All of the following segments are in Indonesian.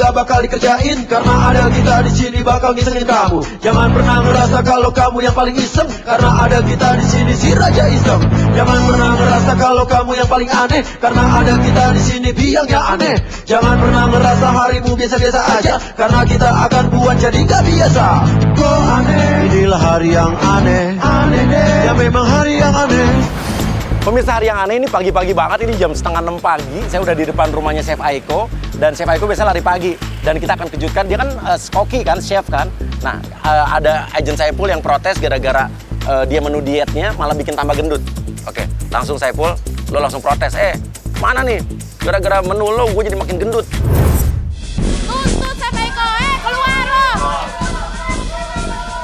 gak bakal dikerjain, karena ada kita di sini bakal ngisengin kamu. Jangan pernah ngerasa kalau kamu yang paling iseng, karena ada kita di sini si Raja Iseng. Jangan pernah ngerasa kalau kamu yang paling aneh, karena ada kita di sini biangnya aneh. Jangan pernah ngerasa harimu biasa-biasa aja, karena kita akan buat jadi gak biasa. Kok aneh? Inilah hari yang aneh, aneh deh. Ya memang hari yang aneh. Pemirsa, hari yang aneh ini pagi-pagi banget, ini jam 5:30 pagi. Saya udah di depan rumahnya Chef Aiko, dan Chef Aiko biasa lari pagi. Dan kita akan kejutkan, dia kan koki kan, chef kan. Nah, ada agent Saiful yang protes gara-gara dia menu dietnya malah bikin tambah gendut. Oke, langsung Saiful, lo langsung protes. Mana nih? Gara-gara menu lo, gue jadi makin gendut. Tuntut Chef Aiko, keluar lo!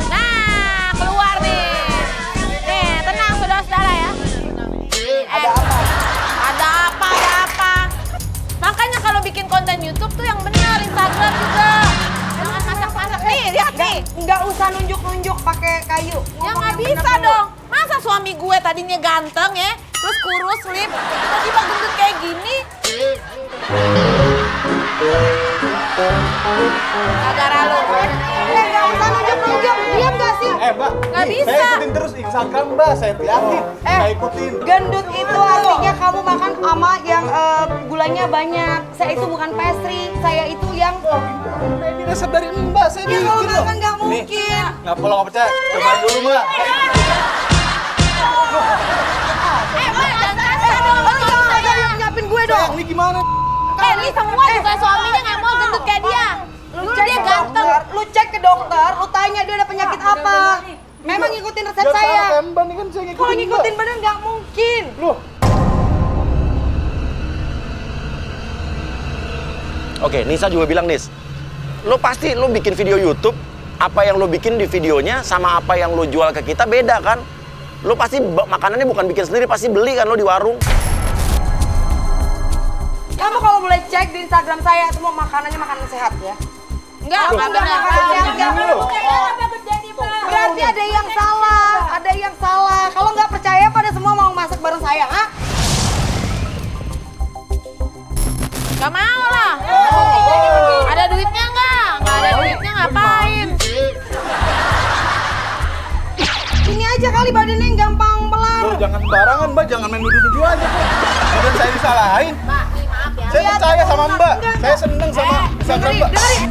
Nah, keluar nih. Nih, tenang saudara-saudara ya. Ada apa? Ada apa? Makanya kalau bikin konten YouTube tuh yang benar, Instagram juga. Jangan masak-masak. Nih, lihat nih. Nggak usah nunjuk-nunjuk pakai kayu. Ya nggak bisa dong. Masa suami gue tadinya ganteng ya, terus kurus, slim, tiba-tiba gendut kayak gini. Gara-gara lu. Nggak usah nunjuk-nunjuk. Diam nggak sih? Mbak, Nggak bisa. saya ikutin terus Instagram Mbak, saya yakin. Saya ikutin. Gendut itu artinya kamu makan sama yang gulanya banyak. Saya itu bukan pastry, saya itu yang... Ini resep dari Mbak, saya Ya bikin kalau loh. makan nggak mungkin. Kalau nggak percaya, coba dulu Mbak. Mbak, jangan kasar dong. Jangan nyiapin gue dong. Ini gimana? Ini semua juga suaminya nggak mau gendut kayak dia. Lu Dulu cek dia ke ganteng. dokter, lu cek ke dokter, lu tanya dia ada penyakit apa. Memang ngikutin resep saya. Mbak, ini kan saya ngikutin Kalau Mbak. ngikutin bener nggak mungkin. Loh, Oke, Nisa juga bilang, Nis, lo pasti lo bikin video YouTube, apa yang lo bikin di videonya sama apa yang lo jual ke kita beda kan? Lo pasti makanannya bukan bikin sendiri, pasti beli kan lo di warung. Kamu kalau boleh cek di Instagram saya semua makanannya makanan sehat ya. Enggak benar. Berarti ada yang salah, ada yang salah. Kalau nggak percaya pada semua mau masak bareng saya, ha? Gak mau lah. Ada duitnya nggak? Nggak ada duitnya ngapain? Ini aja kali badannya yang gampang pelan. Loh, jangan sembarangan Mbak, jangan main nuduh-nuduh aja Mbak. Kemudian saya disalahin. Mbak, nih maaf ya. Saya percaya sama Mbak, saya seneng sama Instagram Mbak. Dengerin.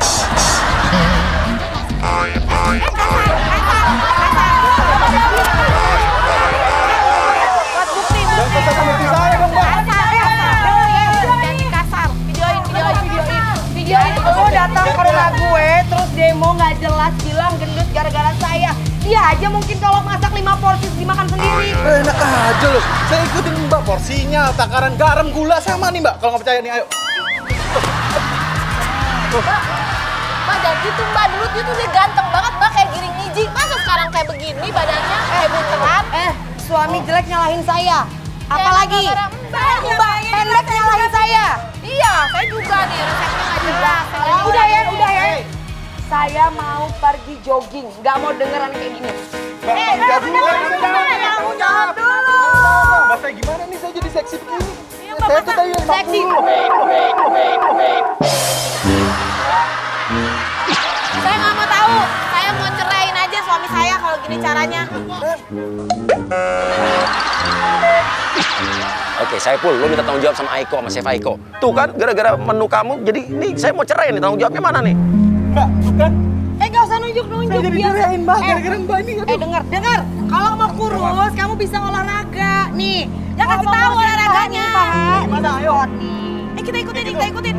Buat bukti. Jangan kasar seperti saya dong Mbak. Jangan kasar. Videoin. Lo datang ke rumah gue, terus demo nggak jelas bilang gendut gara-gara saya. Dia aja mungkin kalau masak 5 porsi dimakan sendiri. Enak aja loh, saya ikutin Mbak porsinya, takaran garam, gula sama nih Mbak. Kalau nggak percaya nih, ayo. Mbak, jangan gitu Mbak. Dulu dia tuh dia ganteng banget Mbak, kayak giring niji. Masa sekarang kayak begini badannya, kayak buntelan. Suami jelek nyalahin saya. Apalagi Mbak pendek nyalahin saya. Iya, saya juga nih, resepnya nggak jelas. Udah ya. Saya mau pergi jogging, nggak mau dengeran kayak gini. Mbak, jawab dulu. Jawab dulu. Mbak, saya gimana nih, saya jadi seksi begini. Saya tuh tadi yang Seksi. Saya nggak mau tahu. Saya mau ceraiin aja suami saya kalau gini caranya. Oke, Saiful, lo minta tanggung jawab sama Aiko, sama Chef Aiko. Tuh kan, gara-gara menu kamu, jadi ini saya mau cerai nih, tanggung jawabnya mana nih? Mbak, tuh kan. Nggak usah nunjuk-nunjuk. Saya jadi biasa. dirayain Mbak, gara-gara Mbak ini. Dengar. Kalau mau kurus, kamu bisa olahraga. Nih, Ya, kasih kalau mau tahu sehat olahraganya. nih, Pak. Gimana, ayo. Kita ikutin.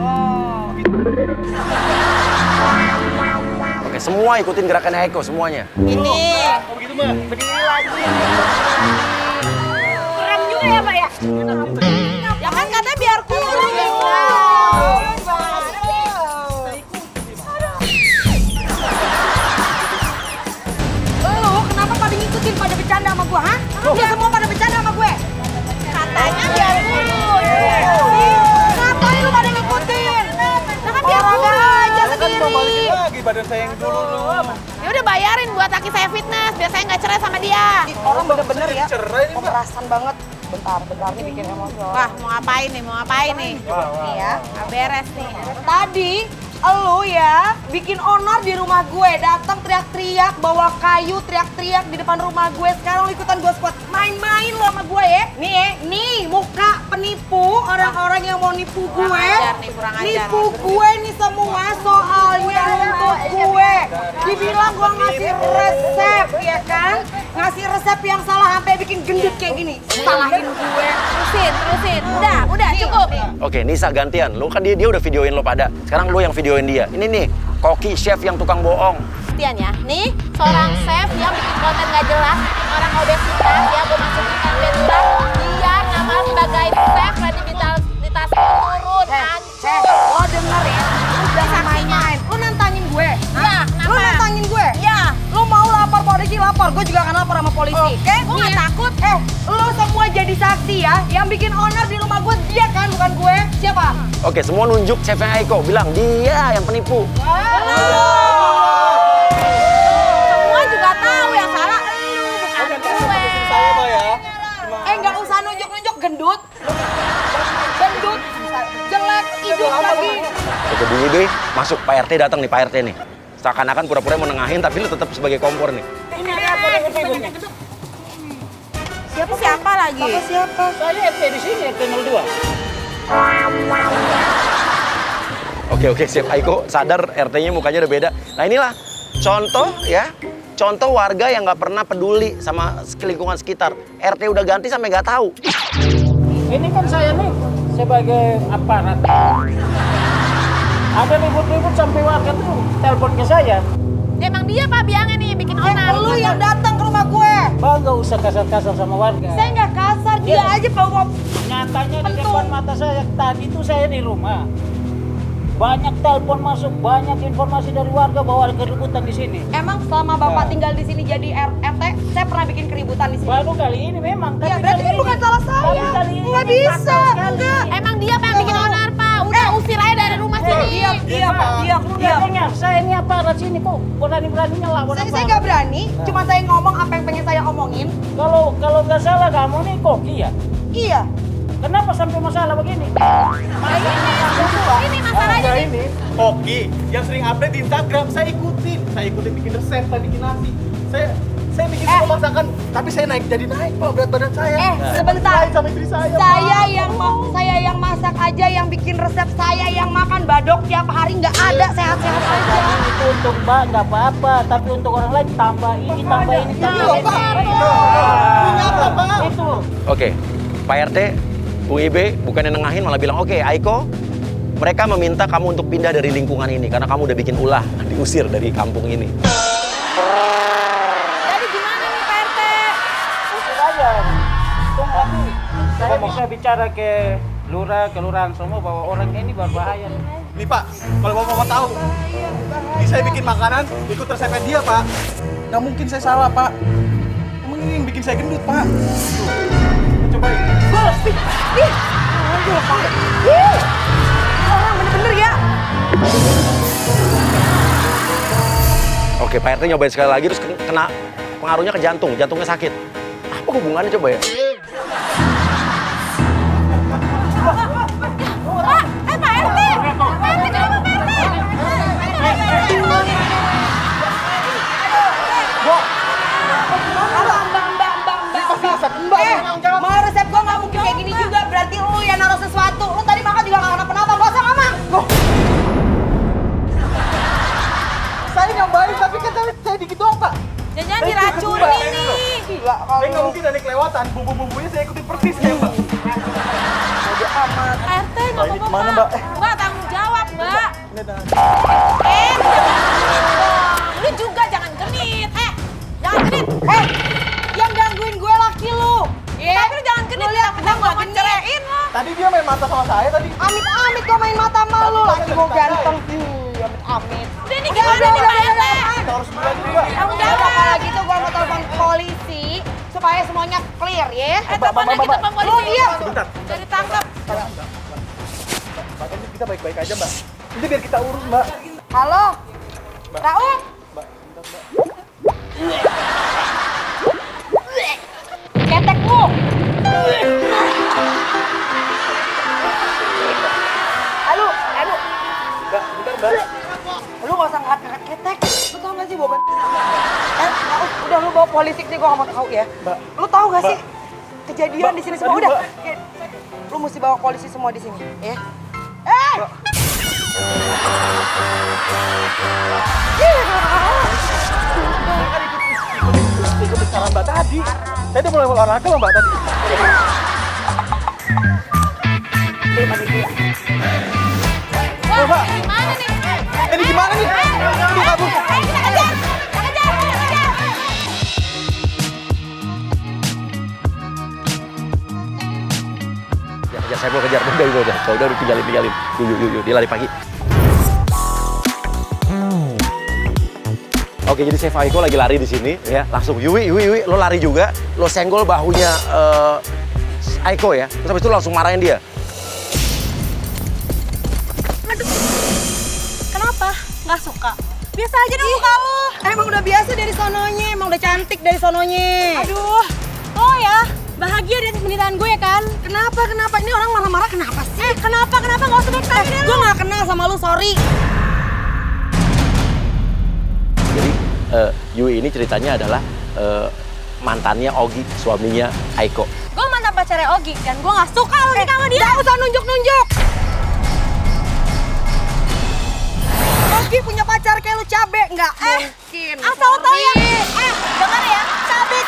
Oke, semua ikutin gerakan Aiko, semuanya. Ini. Oh gitu Mbak. Berdiri lagi. Keren juga ya Pak ya? Ya kan katanya biar kurus. Lu kenapa pada ngikutin, pada bercanda sama gua, ha? Dia semua pada bercanda sama gue. Katanya biar kurus. Ngapain lu pada ngikutin? Nah kan biar kurus. aja Kan sendiri. mau balikin lagi badan saya yang dulu. Ya udah bayarin buat laki saya fitness biar saya nggak cerai sama dia. Orang bener-bener ya, Cerai nih Mbak. pemerasan banget. Bentar nih bikin emosi. Wah mau ngapain nih? Nih ya, nggak beres nih. Tadi Elu ya, bikin honor di rumah gue, datang teriak-teriak, bawa kayu, teriak-teriak di depan rumah gue. Sekarang lu ikutan gue squad, main-main lo sama gue ya. Nih muka penipu, orang-orang yang mau nipu gue. ajar nih, kurang ajar. Nipu gue nih semua soalnya untuk gue. Dibilang gue ngasih resep ya kan, ngasih resep yang salah sampai bikin gendut kayak gini. Salahin gue. Terusin. Udah, cukup. Oke, Nisa gantian. Lu kan dia udah videoin lo pada. Sekarang lu yang videoin dia. Ini nih, koki chef yang tukang bohong. Gantian ya. Nih, seorang chef yang bikin konten gak jelas, bikin orang obesitas, ya gue masukin bintang, biar nama sebagai chef kredibilitasnya turun. Lo denger ya, lu jangan main-main. Lu nantangin gue. Ya, Lu kenapa? nantangin gue. Ya. Lu mau lapor polisi, lapor. Gue juga akan lapor sama polisi. Oke, gue Nih nggak ya. takut. Lu semua jadi saksi ya. Yang bikin honor di rumah gue dia kan, bukan gue. Siapa? Oke, semua nunjuk chefnya Aiko. Bilang dia yang penipu. Semua juga tahu yang salah elu, bukan gue. Saya Mbak ya. Nggak usah nunjuk-nunjuk gendut. Gendut. Jelek, hidup lagi. Oke, Bu Ibe, masuk. Pak RT datang nih, Pak RT nih. Seakan-akan pura-pura mau nengahin, tapi lu tetap sebagai kompor nih. Siapa lagi? Siapa? Saya RT di sini, RT 02. Oke, Chef Aiko sadar RT-nya mukanya udah beda. Nah inilah contoh ya, contoh warga yang nggak pernah peduli sama lingkungan sekitar. RT udah ganti sampai nggak tahu. Ini kan saya nih sebagai aparat. Ada ribut-ribut sampai warga tuh telepon ke saya. Ya, emang dia Pak Biangnya nih bikin onar. Lu yang datang ke rumah gue. Bang, nggak usah kasar-kasar sama warga. Saya nggak kasar, dia aja bawa. Nyatanya di Pentung. depan mata saya, tadi tuh saya di rumah. Banyak telepon masuk, banyak informasi dari warga bahwa ada keributan di sini. Emang selama bapak tinggal di sini jadi RT, saya pernah bikin keributan di sini. Baru kali ini memang. Ya, tapi berarti kali ini bukan salah saya. Tapi kali ini Nggak bisa. fatal sekali. Enggak. Emang dia Pak yang bikin onar Pak. Udah usir aja dari rumah sini. Diam. Katanya saya ini aparat sini kok berani-beraninya lawan Saya aparat. nggak berani, cuma saya ngomong apa yang pengen saya omongin. Kalau nggak salah kamu nih koki ya. Iya. Kenapa sampai masalah begini? Ini masalahnya Saya nih. ini koki yang sering update di Instagram. Saya ikutin bikin resep, saya bikin nasi. Saya bikin semua masakan, tapi saya naik Pak berat badan saya. Sebentar. Sama istri saya. Saya yang masak aja, yang bikin resep, saya yang makan badok tiap hari nggak ada, sehat-sehat aja. Itu untuk Mbak nggak apa-apa, tapi untuk orang lain tambah ini, tambah ini, tambah Iya, ini. Pak. Punya apa, Pak? Itu. Oke, Pak RT, Bu Ibe bukannya nengahin malah bilang, oke Aiko, mereka meminta kamu untuk pindah dari lingkungan ini karena kamu udah bikin ulah, diusir dari kampung ini. Jadi gimana nih Pak RT? Usir aja. Tunggu nanti. Saya bisa bicara ke lurah, kelurahan semua bahwa orang ini berbahaya. Nih Pak, kalau Bapak tahu, ini saya bikin makanan, ikut resepnya dia Pak. Nggak mungkin saya salah Pak. Emang ini yang bikin saya gendut Pak. Tuh, cobain. Orang bener-bener ya. Oke, Pak RT nyobain sekali lagi terus kena pengaruhnya ke jantung, jantungnya sakit. Apa hubungannya coba ya? Pak RT! Pak RT kenapa Pak RT? Mbak, mau resep gua nggak mungkin kayak gini juga. Berarti lu yang naruh sesuatu. Lu tadi makan juga nggak kenapa-napa. Gak usah ngomong. Saya nyobain, tapi kan saya dikit doang Pak. Jangan diracunin nih. Gila Saya nggak mungkin ada kelewatan, bumbu-bumbunya saya ikutin persis ya Mbak. Pak RT nggak Mbak, ini apa-apa. kemana, Mbak? Mbak tanggung jawab Mbak. Ini ada. Jangan dong. Lu juga jangan genit. Jangan genit. Yang gangguin gue laki lu. Tapi lu jangan genit. Lu lihat Kita gua mau ceraiin lo. Tadi dia main mata sama saya tadi. Amit-amit gua main mata sama lu. Laki gua ganteng. Amit-amit. Udah ini gimana nih Pak RT? Kita harus bilang juga. Tanggung Udah jawab. kalau gitu gua mau telepon polisi supaya semuanya clear ya. Teleponnya kita telepon Lu polisi. diam. Sebentar. Jadi tangkap. Mbak, ini kita baik-baik aja Mbak. Ini biar kita urus Mbak. Halo. Rauf. Mbak, bentar Mbak. Ketekmu. Aduh. Mbak, bentar Mbak. bawa polisi nih, gue gak mau tahu ya. Mbak. Lu tahu gak sih kejadian Mbak, di sini semua tadi, udah? Mbak. Ya, lu mesti bawa polisi semua di sini, ya. Ikut saran Mbak tadi. Saya udah mulai olahraga loh Mbak tadi. Wah, Mbak. gimana nih? Ini gimana nih? Aduh, kabur. Ayo kita kejar! Kita kejar! Kita kejar! Ya, saya mau kejar. Udah tinggalin. Yuk, dia lari pagi. Oke, jadi Chef Aiko lagi lari di sini, ya. Langsung, Yui, lo lari juga. Lo senggol bahunya Aiko ya. Terus habis itu langsung marahin dia. Kenapa? Nggak suka? Biasa aja dong muka lu. Emang udah biasa dari sononya, emang udah cantik dari sononya. Aduh, oh ya, bahagia di atas penderitaan gue kan? Kenapa? Ini orang marah-marah kenapa sih? Kenapa? Nggak usah baik-baik deh Gue lu. gak kenal sama lu, sorry. Jadi Yui ini ceritanya adalah mantannya Ogi, suaminya Aiko. Gue mantan pacarnya Ogi dan gue nggak suka lu nikah sama dia. Gak usah nunjuk-nunjuk. Ogi punya pacar kayak lu cabe, nggak mungkin. Asal lo tau ya, denger ya,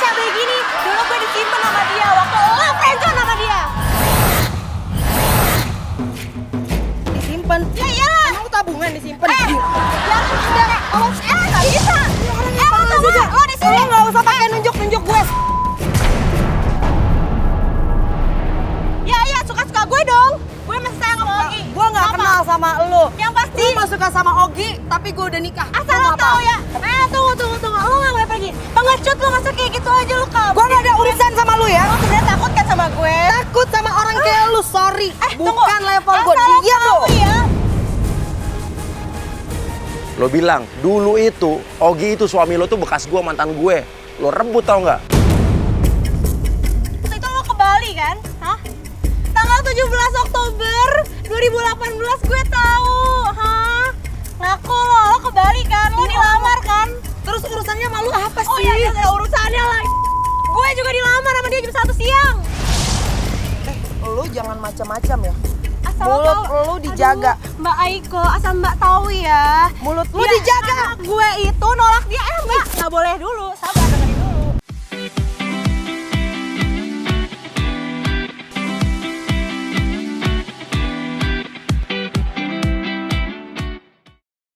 cabe gini, dulu gue disimpan sama dia, waktu lo friendzone sama dia. Disimpan. Ya iyalah. Emang lu tabungan disimpan? Ya udah, lo nggak bisa. Lo tunggu, lo di sini. Lo nggak usah pakai nunjuk-nunjuk gue. Ya, suka-suka gue dong. Gue masih sayang sama Ogi. Gue nggak kenal sama lu. Yang pasti. Lu mah suka sama Ogi, tapi gue udah nikah. Asal lo tau ya. Tunggu. Lo nggak boleh pergi. Pengecut lo masa kayak gitu aja lo kabur. Gue gak ada urusan sama lu ya. Lo sebenarnya takut kan sama gue? Takut sama orang kayak lu, sorry. Tunggu. Bukan level gue. Asal lo Diam tahu lu. ya. Lo bilang, dulu itu Ogi itu suami lo tuh bekas gue, mantan gue. Lo rebut tau nggak? Itu lo ke Bali kan? Hah? Tanggal 17 Oktober 2018 gue tahu. Hah? Ngaku lo ke Bali kan? Lo dilamar kan? Terus urusannya sama lu apa sih? Oh iya, ada urusannya lah. Gue juga dilamar sama dia jam 1 siang. Lu jangan macam-macam ya. Asal Mulut lo tahu. lu dijaga. Aduh, Mbak Aiko, asal Mbak tahu ya. Mulut lu Dia dijaga. anak gue itu nolak dia. Mbak, nggak boleh dulu.